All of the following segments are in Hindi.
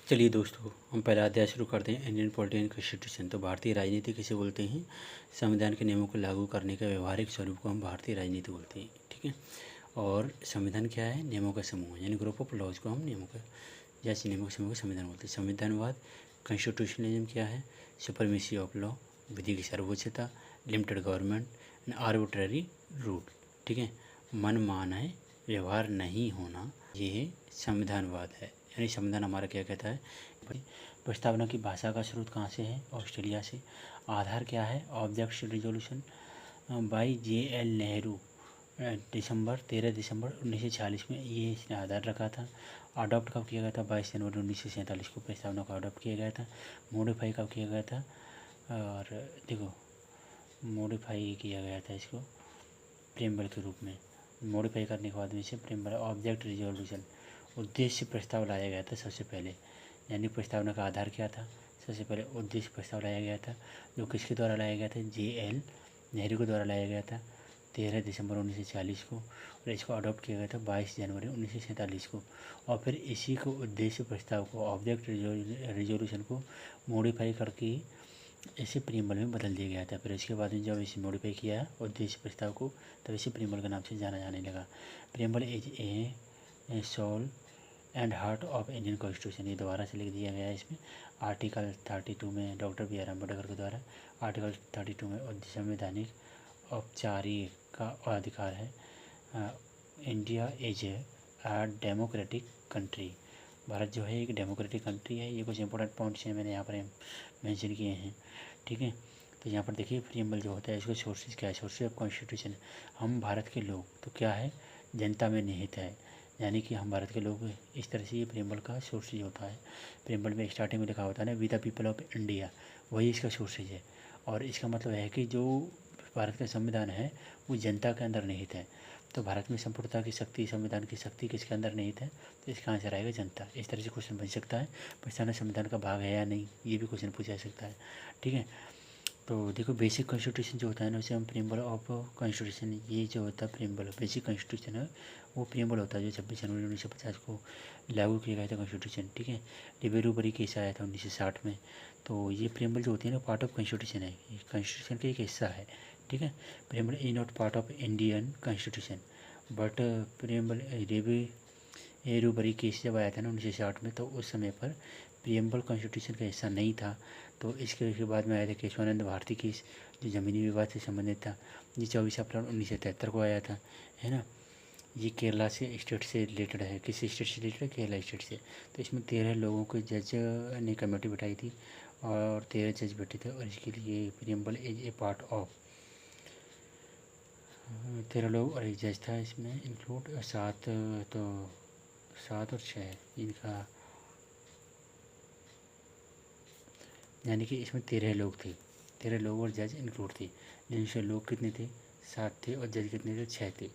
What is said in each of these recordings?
चलिए दोस्तों, हम पहला अध्याय शुरू करते हैं। Indian polity and constitution. तो भारतीय राजनीति किसे बोलते हैं? संविधान के नियमों को लागू करने का व्यवहारिक स्वरूप को हम भारतीय राजनीति बोलते हैं। ठीक है। और संविधान क्या है? नियमों का समूह, यानी ग्रुप ऑफ लॉज को हम नियमों का जैसे नियमों के समूह को संविधान बोलते हैं। संविधानवाद, कॉन्स्टिट्यूशनलिज्म क्या है? सुपरमेसी ऑफ लॉ, विधि की सर्वोच्चता, limited government and arbitrary rule. ठीक है। मनमाना व्यवहार नहीं होना, ये संविधानवाद है। यानी संविधान हमारा क्या कहता है? प्रस्तावना की भाषा का स्रोत कहाँ से है? ऑस्ट्रेलिया से। आधार क्या है? Object resolution by JL Nehru, 13 दिसंबर 1946 में ये इसने आधार रखा था। अडॉप्ट कब किया गया था? 22 जनवरी 1947 को प्रस्तावना को अडॉप्ट किया गया था। मॉडिफाई कब किया गया था? और देखो, मॉडिफाई किया गया था इसको प्रेमबल के रूप में। मॉडिफाई करने के बाद में से प्रेमबल। ऑब्जेक्ट रिजोल्यूशन, उद्देश्य प्रस्ताव लाया गया था सबसे पहले। यानी प्रस्तावना का आधार क्या था? सबसे पहले उद्देश्य प्रस्ताव लाया गया था, जो किसके द्वारा लाया गया था? JL नेहरू के द्वारा लाया गया था 13 दिसंबर 1940 को। और इसको अडॉप्ट किया गया था 22 जनवरी 1947 को। और फिर इसी को उद्देश्य प्रस्ताव को, ऑब्जेक्ट रिजोल्यूशन को मॉडिफाई करके इसे प्रीएम्बल में बदल दिया गया था। फिर इसके बाद में जब इसे मॉडिफाई किया उद्देश्य प्रस्ताव को, तब इसे प्रीएम्बल के नाम से जाना जाने लगा। Preamble is a soul and heart of Indian constitution. ये दोबारा से लिख दिया गया है इसमें। आर्टिकल 32 में डॉक्टर BR अम्बेडकर के द्वारा आर्टिकल 32 में संवैधानिक औपचारिक का अधिकार है। India is a democratic country. Bharat जो है एक डेमोक्रेटिक कंट्री है। ये कुछ इंपॉर्टेंट पॉइंट्स हैं, मैंने यहाँ पर मेंशन किए हैं। ठीक है। तो यहाँ पर देखिए प्रीएम्बल जो होता है, इसको सोर्सेज क्या है? सोर्सेज ऑफ कॉन्स्टिट्यूशन, हम भारत के लोग, तो क्या है? जनता में निहित है, यानी कि हम भारत के लोग। इस तरह से ये प्रीएम्बल का सोर्सेज होता है। प्रीएम्बल में स्टार्टिंग में लिखा होता है ना, we the people of India, वही इसका सोर्सेज है। और इसका मतलब है कि जो भारत का संविधान है वो जनता के अंदर निहित है। तो भारत में संपूर्णता की शक्ति, संविधान की शक्ति किसके अंदर निहित है? तो इसका आंसर आएगा जनता। इस तरह से क्वेश्चन बन सकता है। प्रस्तावना संविधान का भाग है या नहीं, ये भी क्वेश्चन पूछा जा सकता है। ठीक है। तो देखो, बेसिक कॉन्स्टिट्यूशन जो होता है ना, उसे हम प्रीएम्बल ऑफ कॉन्स्टिट्यूशन, ये जो होता है प्रीएम्बल, बेसिक कॉन्स्टिट्यूशन है वो प्रीएम्बल होता है, जो 26 जनवरी 1950 को लागू किया गया था कॉन्स्टिट्यूशन। ठीक है। डिबेरूबरी केस आया था 1960 में। तो ये प्रीएम्बल जो होती है ना, पार्ट ऑफ कॉन्स्टिट्यूशन है, कॉन्स्टिट्यूशन का एक हिस्सा है। ठीक है। Preamble is not part of Indian constitution but preamble रूबरी केस जब आया था ना 1960 में, तो उस समय पर प्रीएम्बल कॉन्स्टिट्यूशन का हिस्सा नहीं था। तो इसके बाद में आया था केशवानंद भारती केस, जो ज़मीनी विवाद से संबंधित था। ये 24 अप्रैल 1973 को आया था, है ना। ये केरला से स्टेट से रिलेटेड है। किस स्टेट से रिलेटेड है? केरला स्टेट से। तो इसमें 13 लोगों को जज ने कमेटी बिठाई थी और 13 जज बैठे थे। और इसके लिए preamble is A part of 13 लोग और एक जज था इसमें इंक्लूड। 7 और 6 इनका, यानी कि इसमें 13 लोग थे। 13 लोग और जज इंक्लूड थे। जिनसे लोग कितने थे? 7 थे। और जज कितने थे? 6 थे।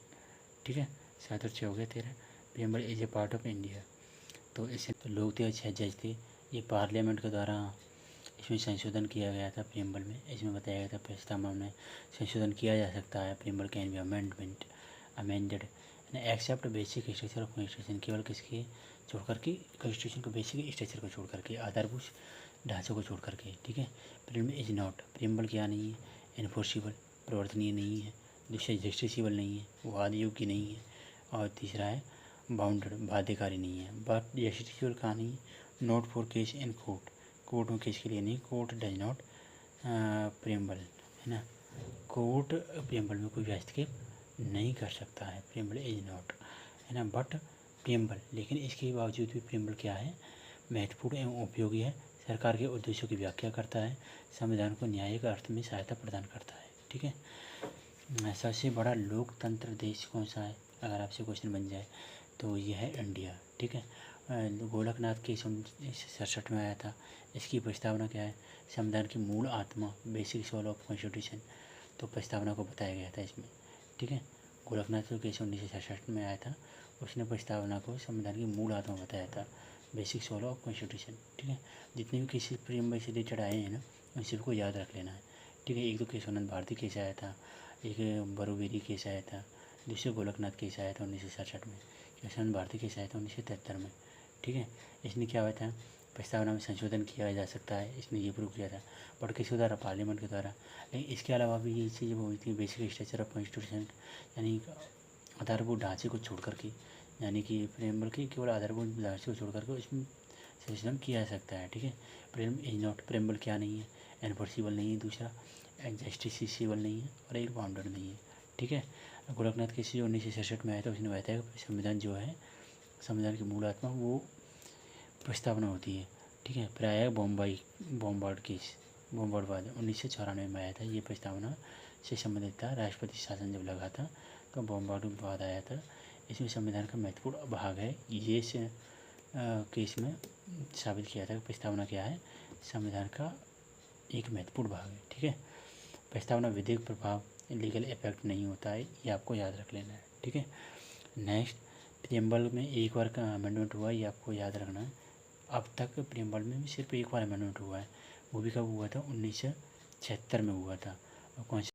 ठीक है। 7 और 6 हो गया 13। Preamble is A part of India. तो इससे तो लोग थे और 6 जज थे। ये पार्लियामेंट के द्वारा इसमें संशोधन किया गया था प्रीएम्बल में। इसमें बताया गया था प्रस्तावना में संशोधन किया जा सकता है। Preamble can be amended except basic structure of constitution. केवल किसके छोड़ करके? कॉन्स्टिट्यूशन को बेसिक स्ट्रक्चर को छोड़ करके, आधारभूत ढांचों को छोड़ करके। ठीक है। प्रीएम्बल इज नॉट, प्रीएम्बल क्या नहीं है? इन्फोर्सिबल, प्रवर्तनीय नहीं है। दूसरा जस्टिसेबल नहीं है, वो आदि योग्य नहीं है। और तीसरा है बाउंडेड, बाध्यकारी नहीं है। बट जस्टिसेबल कहाँ नहीं है? Not for case in court, court में केस के लिए नहीं। कोर्ट डज नॉट प्रीएम्बल, है ना। कोर्ट प्रीएम्बल में कोई हस्तक्षेप नहीं कर सकता है। प्रीएम्बल इज नॉट, है ना। बट प्रीएम्बल, लेकिन इसके बावजूद भी प्रीएम्बल क्या है? महत्वपूर्ण एवं उपयोगी है। सरकार के उद्देश्यों की व्याख्या करता है। संविधान को न्यायिक अर्थ में सहायता प्रदान करता है। ठीक है। सबसे बड़ा लोकतंत्र देश कौन सा है? अगर आपसे क्वेश्चन बन जाए तो यह है इंडिया। ठीक है। गोलकनाथ के 1967 में आया था। इसकी प्रस्तावना क्या है? संविधान की मूल आत्मा, बेसिक सोल ऑफ कॉन्स्टिट्यूशन। तो प्रस्तावना को बताया गया था इसमें। ठीक है। गोलकनाथ के 1967 में आया था। उसने प्रस्तावना को संविधान की मूल आत्मा बताया था, बेसिक सोल ऑफ कॉन्स्टिट्यूशन। ठीक है। जितने भी किसी प्रीएम्बल से रिलेटेड आए हैं ना, उन सबको याद रख लेना है। ठीक है। एक तो केशवानंद भारती केस आया था, एक बरोवेरी केस आया था, दूसरे गोलकनाथ केस आया था 1967 में, केशवानंद भारती केस आया था 1973 में। ठीक है। इसने क्या हुआ था? प्रस्तावना में संशोधन किया जा सकता है, इसने ये प्रूव किया था, बट किसके द्वारा? पार्लियामेंट के द्वारा। लेकिन इसके अलावा भी ये चीज़ वो हुई थी, बेसिक स्ट्रक्चर ऑफ कॉन्स्टिट्यूशन, यानी आधारभूत ढांचे को छोड़ करके, यानी कि प्रेम्बल की केवल आधारभूत ढांचे को छोड़ करके उसमें संशोधन किया जा सकता है। ठीक है, प्रेम्बल क्या नहीं है? एनफोर्सिबल नहीं है, दूसरा जस्टिसेबल नहीं है, और एक बाउंडेड नहीं है। ठीक है, गोरखनाथ केसी जो 1966 में आया था, उसने बताया कि संविधान जो है, संविधान की मूल आत्मा वो प्रस्तावना होती है। ठीक है, प्राय बॉम्बार्डवाद 1994 में आया था, ये प्रस्तावना से संबंधित था। राष्ट्रपति शासन जब लगा था तो बॉम्बार्डवाद आया था। इसमें संविधान का महत्वपूर्ण भाग है, ये केस में साबित किया था कि प्रस्तावना क्या है, संविधान का एक महत्वपूर्ण भाग है। ठीक है, प्रस्तावना विधिक प्रभाव, लीगल इफेक्ट नहीं होता है, ये आपको याद रख लेना है। ठीक है, नेक्स्ट, प्रियम्बल में एक बार का अमेंडमेंट हुआ, ये आपको याद रखना है। अब तक प्रियम्बल में सिर्फ एक बार अमेंडमेंट हुआ है, वो भी कब हुआ था? 1976 में हुआ था। और कौन